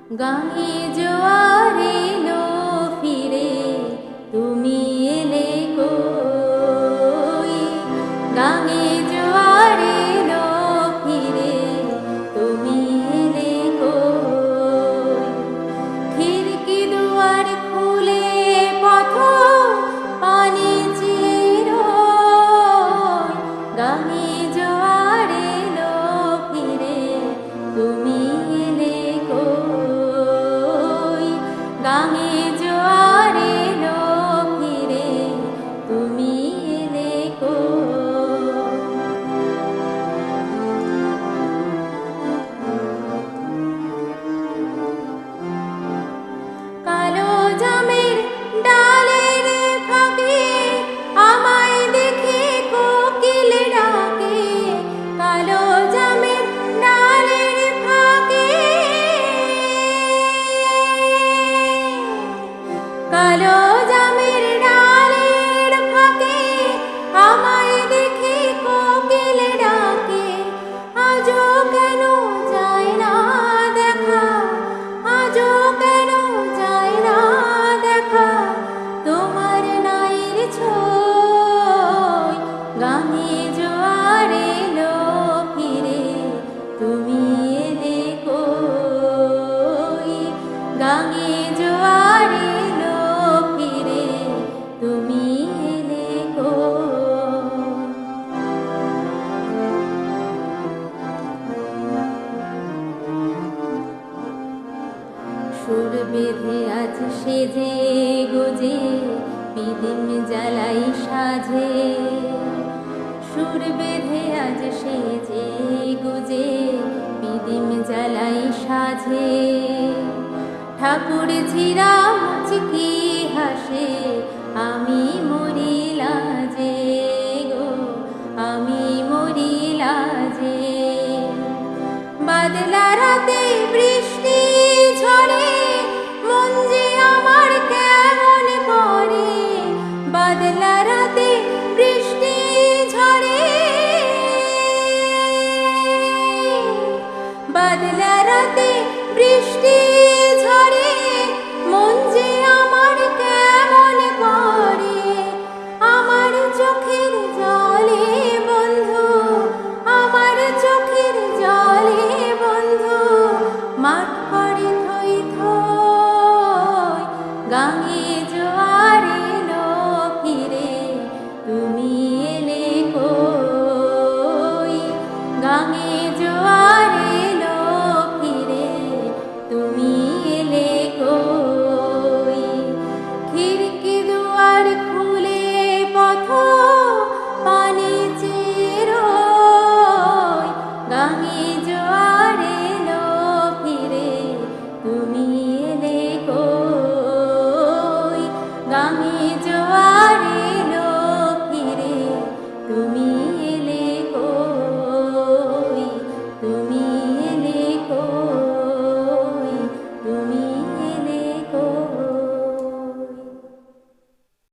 গাঙে জোয়ার এলো ফিরে, তুমি এলে কই? গাঙে জোয়ার এলো ফিরে, তুমি এলে কই? খিড়কি দুয়ার খুলে পথ পানি চেয়ে রই। গাঙে জোয়ার এলো ফিরে, তুমি এলে কই? গাঙে জোয়ার এলো ফিরে, তুমি এলে কই? কালো জামের ডালের ফাঁকে আমায় দেখে কোকিল ডাকে। কালো জামের ডালের ফাঁকে, কালো জামের ডালের ফাঁকে আমায় দেখে কোকিল ডাকে। আজও কেন যায় না দেখা, আজও কেন যায় না দেখা তোমার নাইর ছোঁয়। গাঙে জোয়ার এলো ফিরে, তুমি এলে কই? গাঙে জোয়ার এলো ফিরে, তুমি এলে কই? সুর বেঁধে আজ সেজে গুজে পিদিম জ্বালাই সাজে। সুর বেঁধে আজ সেজে গুজে পিদিম জ্বালাই সাজে। ঠাকুর ঝিরা মুচকি হাসে, আমি মরি লাজে গো, আমি মরি লাজে। বাদলা রাতে বৃষ্টি ঝরে, মন যে আমার কেমন করে। বাদলা রাতে বৃষ্টি ঝরে, বাদলা রাতে বৃষ্টি ঝরে, মন যে